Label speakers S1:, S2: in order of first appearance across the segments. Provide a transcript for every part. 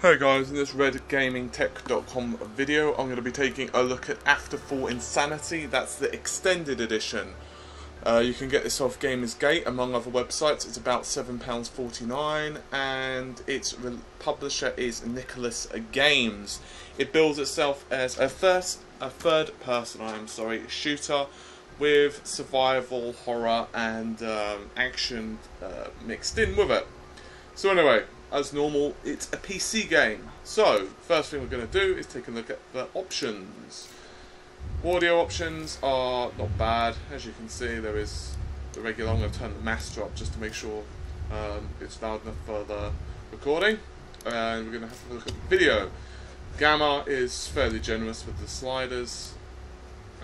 S1: Hey guys, in this redgamingtech.com video I'm going to be taking a look at Afterfall Insanity. That's the extended edition. You can get this off Gamersgate among other websites. It's about £7.49 and its publisher is Nicholas Games. It bills itself as a third person shooter with survival, horror and action mixed in with it. So anyway, as normal, it's a PC game. So, first thing we're going to do is take a look at the options. Audio options are not bad. As you can see, there is the regular. I'm going to turn the master up just to make sure it's loud enough for the recording. And we're going to have to look at the video. Gamma is fairly generous with the sliders.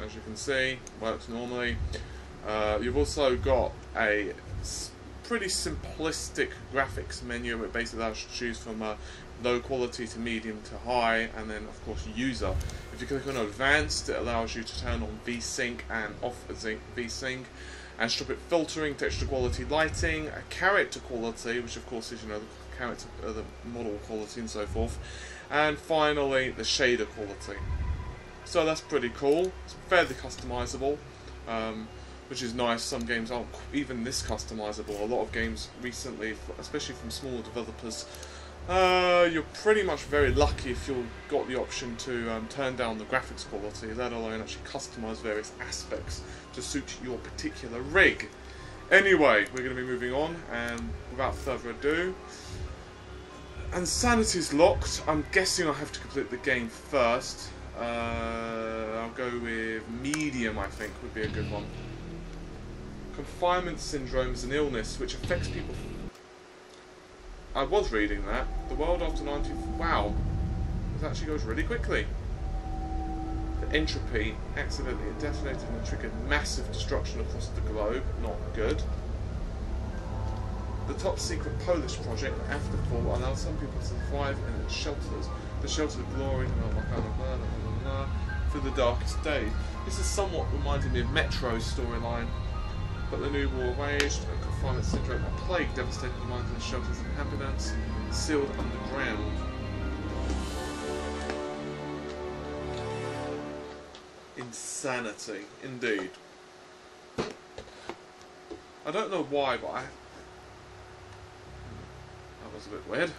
S1: As you can see, works normally. You've also got a pretty simplistic graphics menu. It basically allows you to choose from low quality to medium to high, and then of course user. If you click on advanced, it allows you to turn on VSync and off VSync, and strip it filtering, texture quality, lighting, character quality, which of course is the character, the model quality and so forth, and finally the shader quality. So that's pretty cool. It's fairly customizable. Which is nice. Some games aren't even this customizable. A lot of games recently, especially from smaller developers, you're pretty much very lucky if you've got the option to turn down the graphics quality, let alone actually customize various aspects to suit your particular rig. Anyway, we're going to be moving on, and without further ado, Insanity's locked. I'm guessing I have to complete the game first. I'll go with medium, I think would be a good one. Confinement syndrome is an illness which affects people. I was reading that. The world after 19... Wow. This actually goes really quickly. The entropy accidentally detonated and triggered massive destruction across the globe. Not good. The top secret Polish project, Afterfall, allows some people to survive in its shelters. The shelter of glory through the darkest days. This is somewhat reminding me of Metro's storyline. But the new war raged, and confinement syndrome, a plague devastated the minds of the shelters and inhabitants, sealed underground. Insanity, indeed. I don't know why, but that was a bit weird.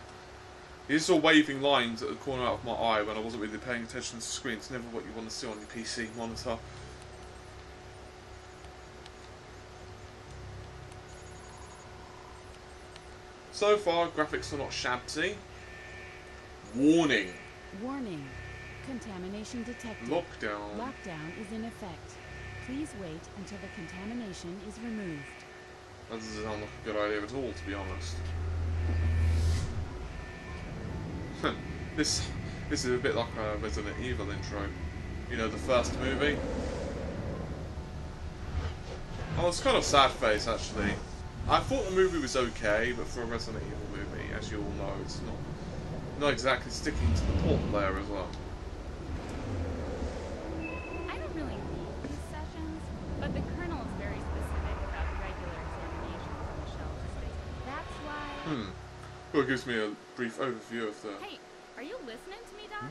S1: These are waving lines at the corner out of my eye when I wasn't really paying attention to the screen. It's never what you want to see on your PC monitor. So far, graphics are not shabby. Warning.
S2: Warning. Contamination detected.
S1: Lockdown.
S2: Lockdown is in effect. Please wait until the contamination is removed.
S1: That doesn't sound like a good idea at all, to be honest. This is a bit like a Resident Evil intro. You know, the first movie. Oh, it's kind of sad face, actually. I thought the movie was okay, but for a Resident Evil movie, as you all know, it's not exactly sticking to the plot there as well.
S3: I don't really need these sessions, but the Colonel is very specific about the regular examinations on the shelter space. That's why...
S1: Well, it gives me a brief overview of the...
S3: Hey, are you listening to me, Doc?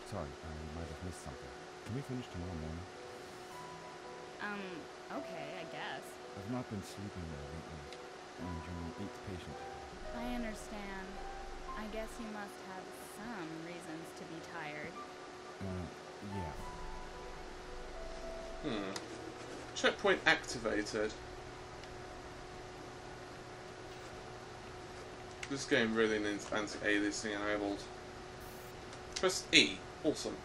S4: Sorry, I might have missed something. Can we finish tomorrow morning?
S3: Okay, I guess.
S4: I've not been sleeping well lately, and you're an 8th patient.
S3: I understand. I guess you must have some reasons to be tired.
S4: Yeah.
S1: Checkpoint activated. This game really needs anti-aliasing enabled. Press E. Awesome.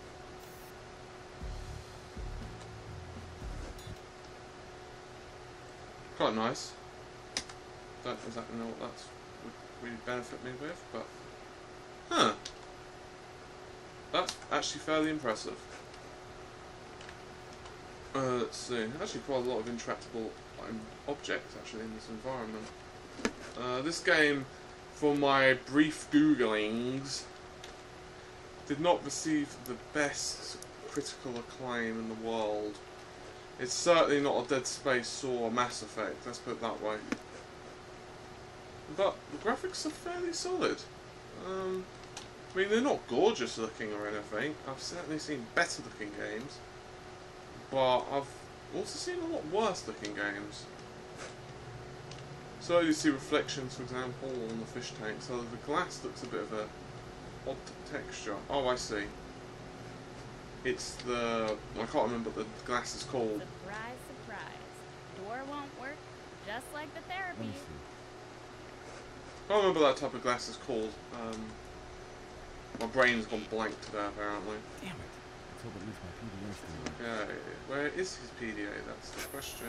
S1: Quite nice. Don't exactly know what that would really benefit me with, but... That's actually fairly impressive. Let's see. Actually quite a lot of interactable objects actually in this environment. This game, for my brief googlings, did not receive the best critical acclaim in the world. It's certainly not a Dead Space or a Mass Effect, let's put it that way. But the graphics are fairly solid. I mean, they're not gorgeous looking or anything. I've certainly seen better looking games, but I've also seen a lot worse looking games. So you see reflections, for example, on the fish tank. So the glass looks a bit of a odd texture. Oh, I see. It's the... I can't remember what the glass is called.
S3: Surprise, surprise. Door won't work, just like the
S4: Let
S3: therapy.
S4: me see.
S1: I can't remember what that type of glass is called. My brain's gone blank today, apparently.
S4: Damn it. Let's hope at least my PDA's still there.
S1: Okay, where is his PDA? That's the question.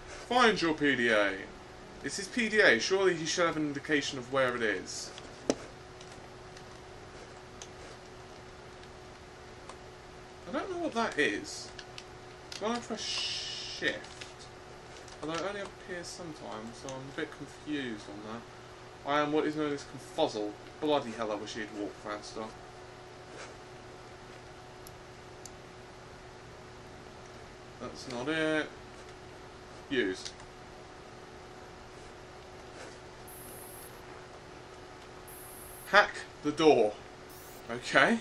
S1: Find your PDA. It's his PDA. Surely he should have an indication of where it is. I don't know what that is. When I press shift, although it only appears sometimes, so I'm a bit confused on that. I am what is known as confuzzled. Bloody hell, I wish he'd walk faster. That's not it. Use. Hack the door. Okay.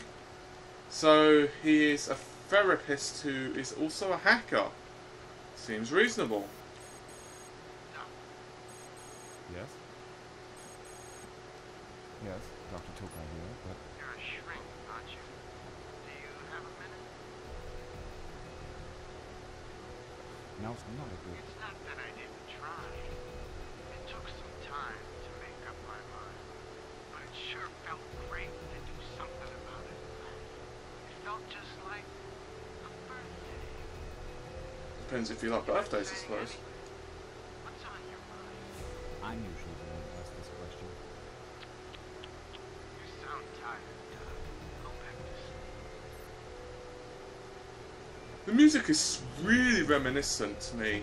S1: So he is a therapist who is also a hacker. Seems reasonable.
S4: Yes? Yes, Dr. Tokai here, but...
S5: You're a shrink, aren't you? Do you have a minute?
S4: Now's not a good...
S5: It's not that I didn't try. It took some time to make up my mind. But it sure felt great to do something about it. It felt just like a birthday.
S1: Depends if you like birthdays, I suppose.
S5: What's on your mind?
S4: I'm usually the one to ask this question.
S5: You sound tired, Doug. Go back to sleep.
S1: The music is really reminiscent to me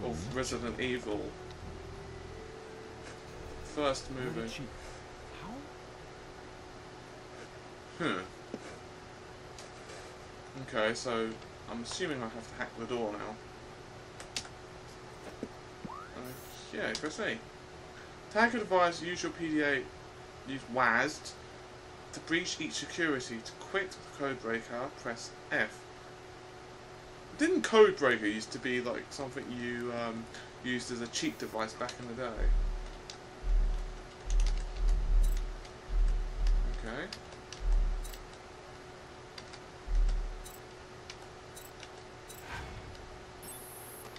S1: of Resident Evil. First
S4: Where
S1: movie.
S4: did she... How?
S1: Okay, so I'm assuming I have to hack the door now. Yeah, press A. To hack a device, use your PDA, use WASD. To breach each security, to quit the codebreaker, press F. Didn't codebreaker used to be like something you used as a cheat device back in the day? Okay.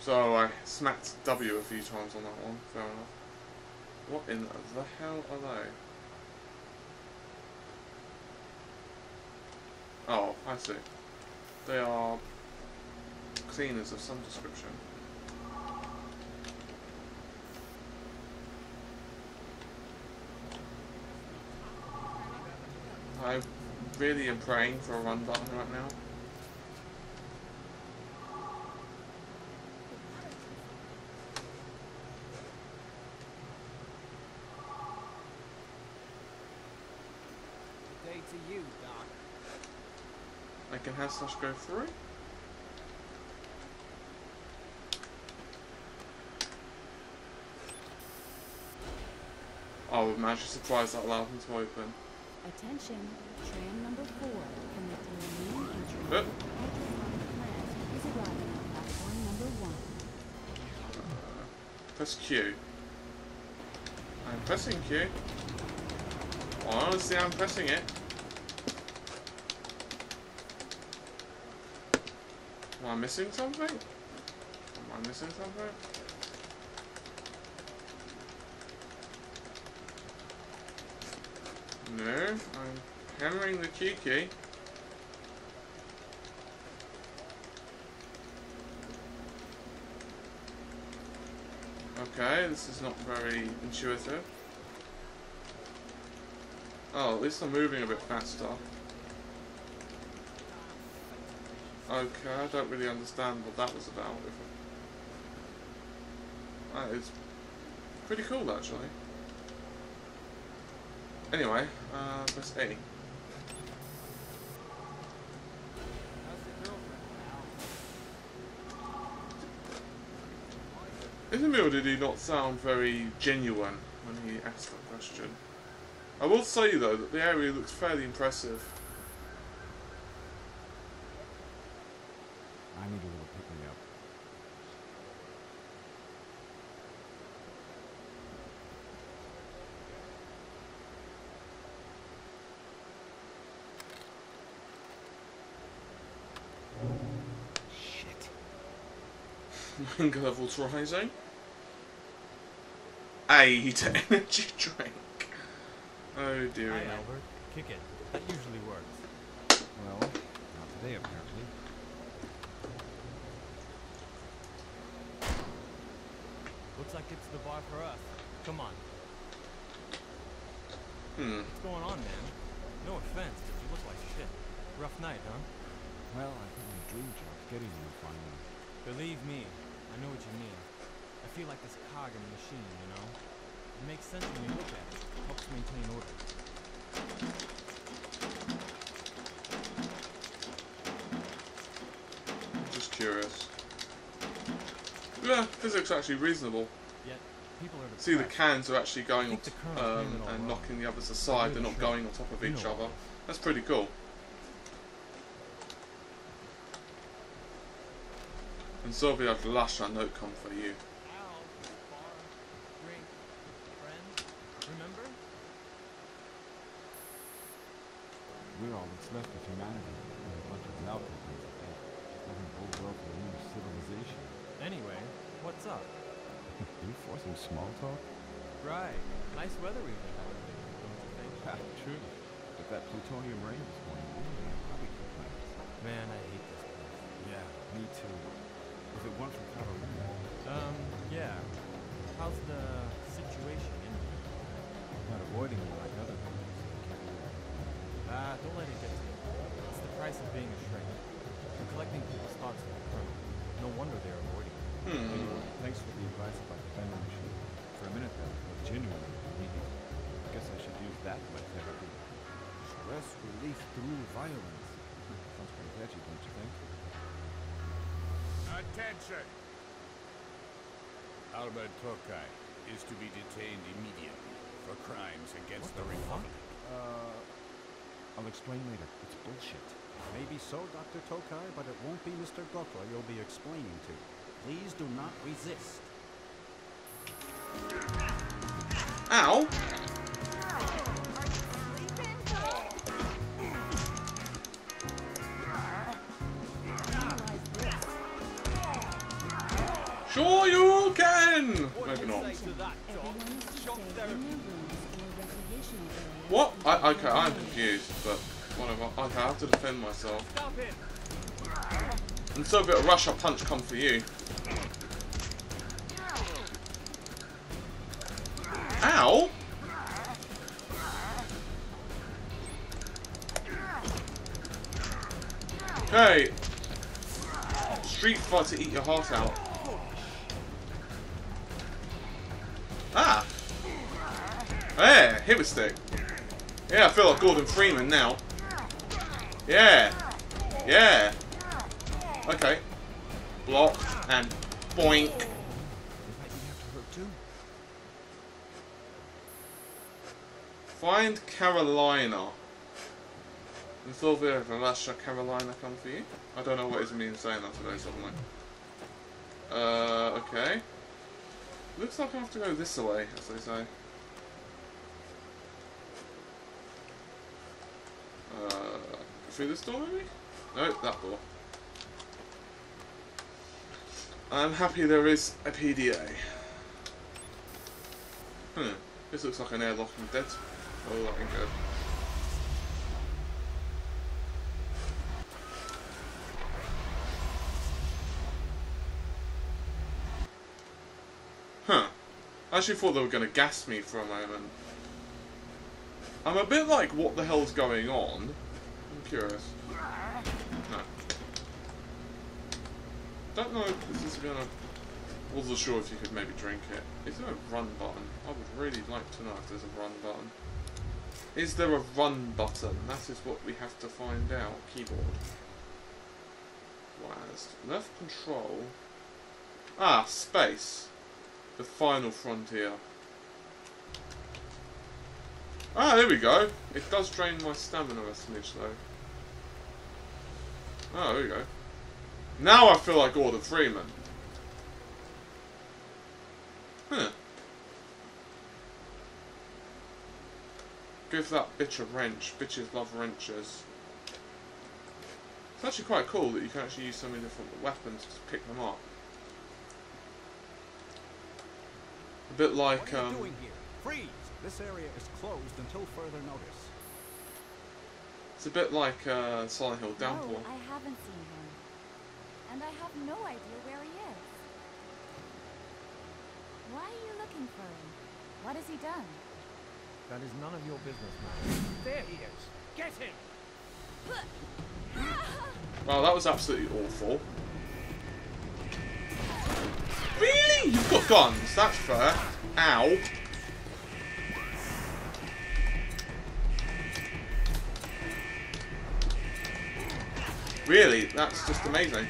S1: So I smacked W a few times on that one, fair enough. What in the hell are they? Oh, I see. They are cleaners of some description. I really am praying for a run button right now.
S6: Day to you, Doc.
S1: I can have Slash go through. Oh, I'm actually surprised that allowed them to open.
S2: Attention, tram number 4, connecting the main entry
S1: Yep.
S2: with the ultrasonic plant is arriving on platform number 1.
S1: Press Q. I'm pressing Q. Honestly, I'm pressing it. Am I missing something? Am I missing something? No, I'm hammering the Q key. Okay, this is not very intuitive. Oh, at least I'm moving a bit faster. Okay, I don't really understand what that was about. That is pretty cool, actually. Anyway, press A.
S6: How's the girlfriend, pal?
S1: In the middle, did he not sound very genuine when he asked that question? I will say though that the area looks fairly impressive.
S4: I need a little pick-me-up. Shit.
S1: Hunger levels rising. 8 energy drink. Oh dear.
S6: Hi, Albert. Kick it. That usually works.
S4: Well, not today apparently.
S6: Looks like it's the bar for us. Come on. What's going on, man? No offense, but you look like shit. Rough night, huh?
S4: Well, I think my dream job getting you finally.
S6: Believe me, I know what you mean. I feel like this cog in the machine, you know? It makes sense when you look at it. Helps maintain order.
S1: Just curious. Yeah, physics are actually reasonable.
S6: Yet, people are
S1: See, the
S6: depressed.
S1: cans are actually going
S6: I
S1: on
S6: think the Colonel's doing it all
S1: and
S6: wrong.
S1: knocking the others aside. They're not going on top of each other. That's pretty cool. And Sylvia Lasha note come for you.
S6: Al, bar, drink, friend. Remember?
S4: We're all that's left of humanity. We're a bunch of malcontents at that. Nothing bode well for a new civilization.
S6: Anyway, what's up?
S4: You forcing small talk?
S6: Right. Nice weather we've been having lately, don't you think?
S4: True. But that plutonium rain this morning really had barbecue plans.
S6: Man, I hate this place.
S4: Yeah, me too. If it weren't for Carolina,
S6: Yeah. How's the situation in here?
S4: I'm not avoiding you like other people. Can't do that.
S6: Don't let it get to you. It's the price of being a shrink. You're collecting people's thoughts from the Colonel. No wonder they're avoiding you.
S4: Anyway, thanks for the advice about the vending machine. For a minute there, I felt genuinely needy. I guess I should use that in my therapy. Stress relief through violence. Sounds pretty catchy, don't you think?
S7: Attention! Albert Tokai is to be detained immediately for crimes against the Republic.
S4: I'll explain later. It's bullshit.
S8: Maybe so, Dr. Tokai, but it won't be Mr. Gokra you'll be explaining to. Please do not resist.
S1: Ow! Sure you can! Maybe not.
S2: Everyone is to stay in their rooms or recreational areas.
S1: What? Okay, I'm confused, but whatever. Okay, I have to defend myself.
S6: Stop it!
S1: And so a bit of Russia punch come for you. Ow! Hey! Street fight to eat your heart out. Ah! There! Hit with stick. Yeah, I feel like Gordon Freeman now. Yeah! Yeah! Okay. Block and boink.
S4: It might be after her too.
S1: Find Carolina. And Sylvia Velasha Carolina come for you. I don't know what it means saying that today suddenly. Okay. Looks like I have to go this way, as they say. Through this door maybe? No, that door. I'm happy there is a PDA. This looks like an airlock in Dead. Oh, that ain't good. Huh. I actually thought they were going to gas me for a moment. I'm a bit like, what the hell's going on? I'm curious. No. Don't know if this is gonna... Wasn't sure if you could maybe drink it. Is there a run button? I would really like to know if there's a run button. Is there a run button? That is what we have to find out. Keyboard. WASD. Left control. Ah, space. The final frontier. Ah, there we go. It does drain my stamina a smidge though. Oh, there we go. Now I feel like Gordon Freeman. Huh. Give that bitch a wrench. Bitches love wrenches. It's actually quite cool that you can actually use so many different weapons to pick them up. A bit like,
S8: What are you doing here? Freeze! This area is closed until further notice.
S1: It's a bit like Silent Hill Downpour.
S3: No, I haven't seen him. And I have no idea where he is. Why are you looking for him? What has he done?
S6: That is none of your business, man.
S8: There he is. Get him!
S1: Wow, that was absolutely awful. Really? You've got guns? That's fair. Ow. Really? That's just amazing.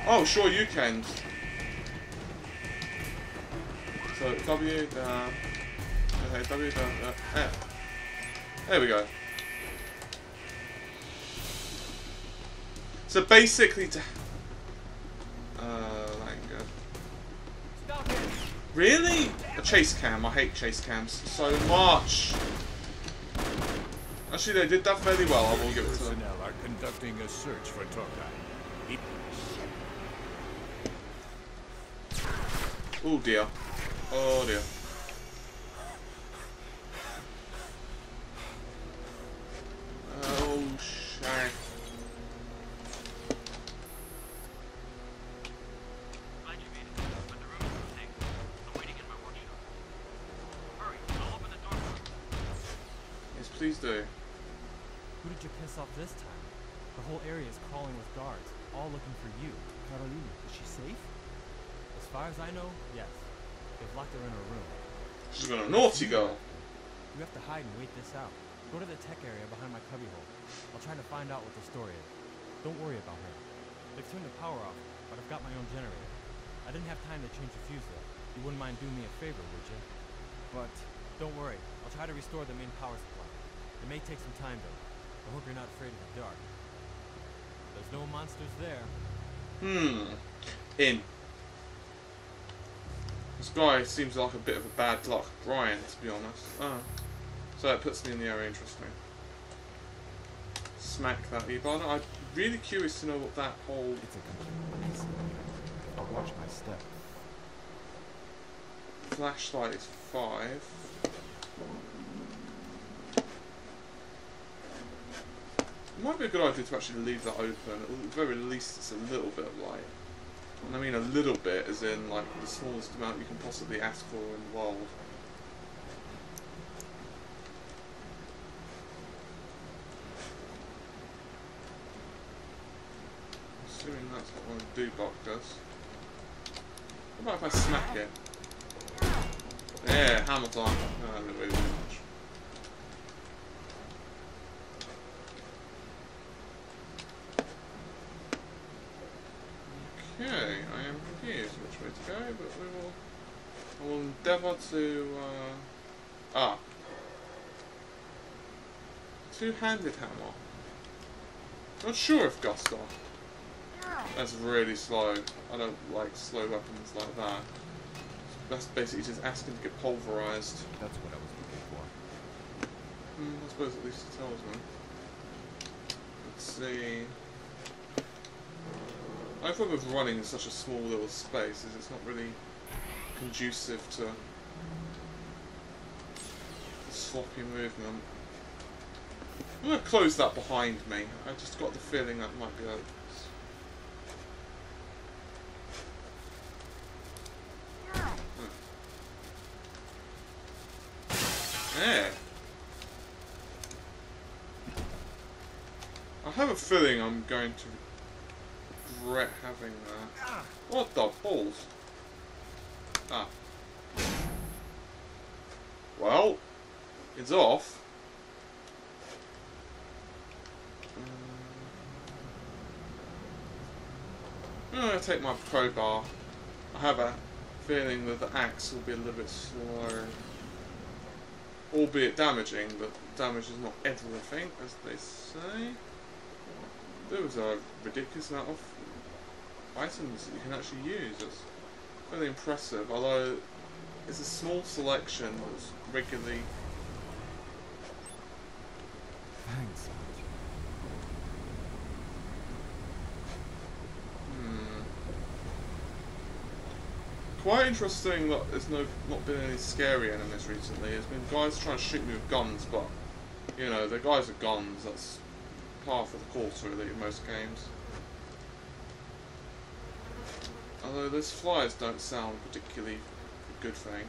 S1: Oh, sure you can. So W down. Okay, W down. F. There we go. So basically, to Langer.
S8: Stop it!
S1: Really? A chase cam. I hate chase cams so much. Actually, they did that fairly well. I will give it to them.
S7: Personnel are conducting a search for Tokai. He
S1: Oh dear. Oh dear. Oh shit.
S5: Glad you made it, but the room is empty. I'm waiting in my workshop. Hurry, I'll open the door for you.
S1: Yes, please do.
S6: Who did you piss off this time? The whole area is crawling with guards, all looking for you. Carolina, is she safe? As far as I know, yes. They've locked her in her room.
S1: She's got a naughty girl.
S6: You have to hide and wait this out. Go to the tech area behind my cubbyhole. I'll try to find out what the story is. Don't worry about her. They've turned the power off, but I've got my own generator. I didn't have time to change the fuse though. You wouldn't mind doing me a favor, would you? But don't worry. I'll try to restore the main power supply. It may take some time though. I hope you're not afraid of the dark. There's no monsters there.
S1: In. This guy seems like a bit of a bad luck Brian, to be honest. Oh. So that puts me in the area, interesting. Smack that e-bar. I'm really curious to know what that whole...
S4: It's a complete mess. I'll watch my step.
S1: Flashlight is 5. It might be a good idea to actually leave that open. At the very least it's a little bit of light. And I mean a little bit as in like the smallest amount you can possibly ask for in the world. Assuming that's what one Dubok does. What about if I smack it? Yeah, hammer time. No, I didn't really do much. Okay, I am confused which way to go, but I will endeavour to, two-handed hammer. Not sure if Gustav. That's really slow. I don't like slow weapons like that. That's basically just asking to get pulverised.
S4: That's what I was looking for.
S1: I suppose at least it tells me. Let's see. My problem with running in such a small little space is it's not really conducive to sloppy movement. I'm going to close that behind me. I just got the feeling that might be a... Yeah. I have a feeling I'm going to regret having that. What the balls? Ah. Well, it's off. I'm going to take my crowbar. I have a feeling that the axe will be a little bit slower. Albeit damaging, but damage is not everything, as they say. There was a ridiculous amount of items that you can actually use. It's really impressive, although it's a small selection that's regularly...
S4: Thanks.
S1: Quite interesting that there's not been any scary enemies recently. There's been guys trying to shoot me with guns, but you know, the guys with guns, that's par for the course really in most games. Although those flies don't sound particularly a good thing.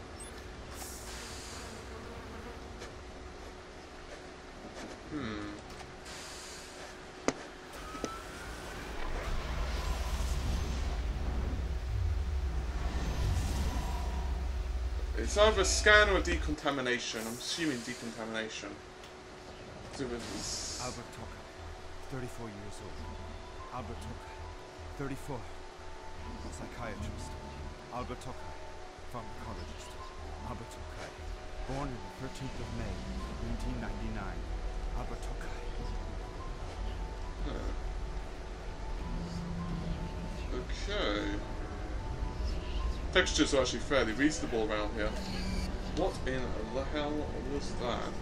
S1: It's either a scan or a decontamination. I'm assuming decontamination.
S4: Albert Tokai, 34 years old. Albert Tokai, 34. Psychiatrist. Albert Tokai, pharmacologist. Albert Tokai, born on the 13th of May, 1999. Albert Tokai.
S1: Okay. Textures are actually fairly reasonable around here. What in the hell was that?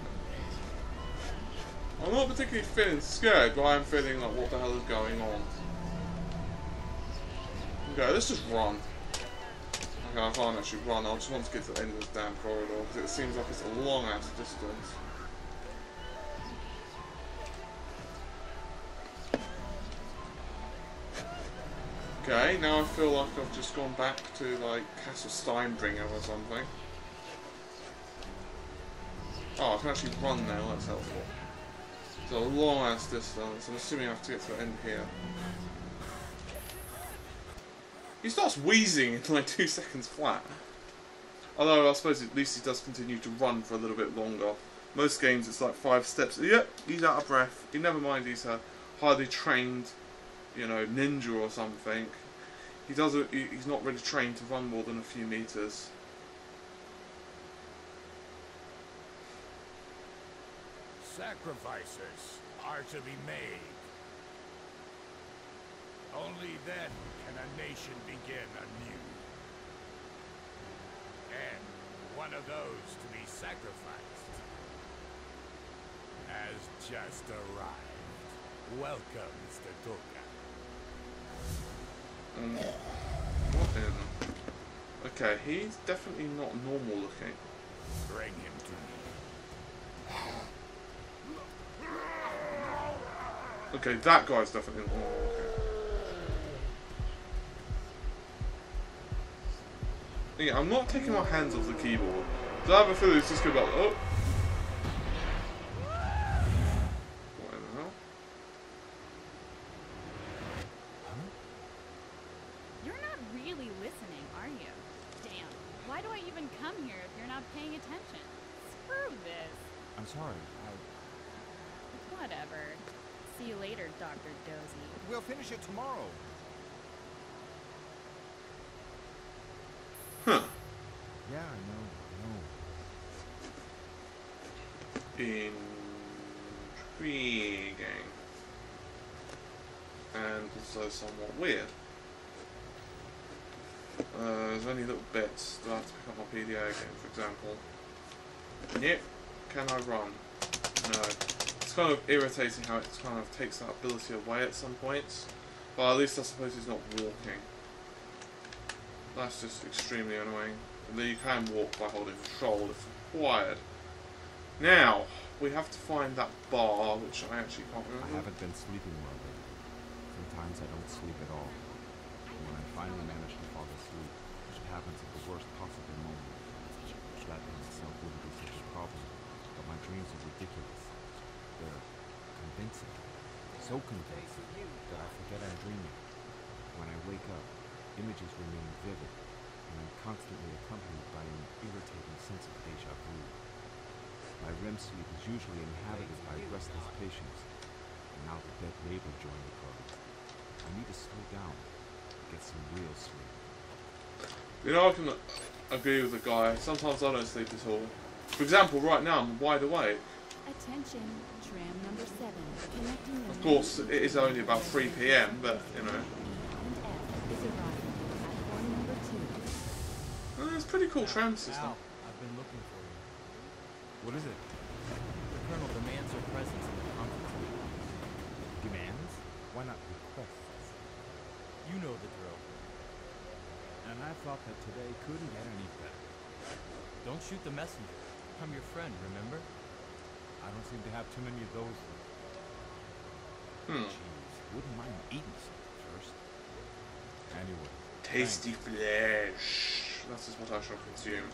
S1: I'm not particularly feeling scared, but I am feeling like what the hell is going on. Okay, let's just run. Okay, I can't actually run, I just want to get to the end of this damn corridor, because it seems like it's a long ass distance. Okay, now I feel like I've just gone back to like Castle Steinbringer or something. Oh, I can actually run now, that's helpful. It's a long ass distance, I'm assuming I have to get to the end here. He starts wheezing in like 2 seconds flat. Although I suppose at least he does continue to run for a little bit longer. Most games it's like 5 steps. Yep, he's out of breath. Never mind he's a highly trained, you know, ninja or something. He's not really trained to run more than a few meters.
S7: Sacrifices are to be made. Only then can a nation begin anew. And one of those to be sacrificed has just arrived. Welcome, Mr. Tokai.
S1: What in? Okay, he's definitely not normal looking.
S7: Bring him to me.
S1: Okay, that guy's definitely not normal looking. Yeah, I'm not taking my hands off the keyboard. So I have a feeling it's just going to be like, oh. What the hell?
S3: You're not really listening, are you? Damn. Why do I even come here if you're not paying attention? Screw this.
S4: I'm sorry,
S3: Whatever. See you later, Dr. Dozy.
S4: We'll finish it tomorrow.
S1: Huh.
S4: Yeah, I know.
S1: Intriguing. And also somewhat weird. There's only little bits that I have to pick up on PDA again, for example. Yep. Can I run? No. It's kind of irritating how it kind of takes that ability away at some points. But at least I suppose he's not walking. That's just extremely annoying. Although you can walk by holding control if required. Now, we have to find that bar, which I actually can't remember.
S4: I haven't been sleeping well lately. Sometimes I don't sleep at all. And when I finally manage to fall asleep, which happens at the worst possible moment, flattening myself wouldn't be such a problem. But my dreams are ridiculous. They're convincing. So convincing that I forget I'm dreaming. When I wake up, images remain vivid, and I'm constantly accompanied by an irritating sense of déjà vu. My REM sleep is usually inhabited by restless patients, and now the dead neighbor joined the club. I need to slow down, get some real sleep.
S1: You know, I can agree with the guy. Sometimes I don't sleep at all. For example, right now I'm wide awake.
S2: Attention, tram number 7, connecting the
S1: Of course, it is only about 3 PM, but you know.
S2: E and F is arriving. Platform number 2.
S1: It's a pretty cool tram system.
S6: Al, I've been looking for you.
S4: What is it?
S6: The Colonel demands your presence in the conference room.
S4: Demands? Why not requests?
S6: You know the drill.
S4: And I thought that today couldn't get any better.
S6: Don't shoot the messenger. I'm your friend, remember?
S4: I don't seem to have too many of those. Jeez, wouldn't mind eating something first. Anyway.
S1: Tasty flesh. That is what I shall consume.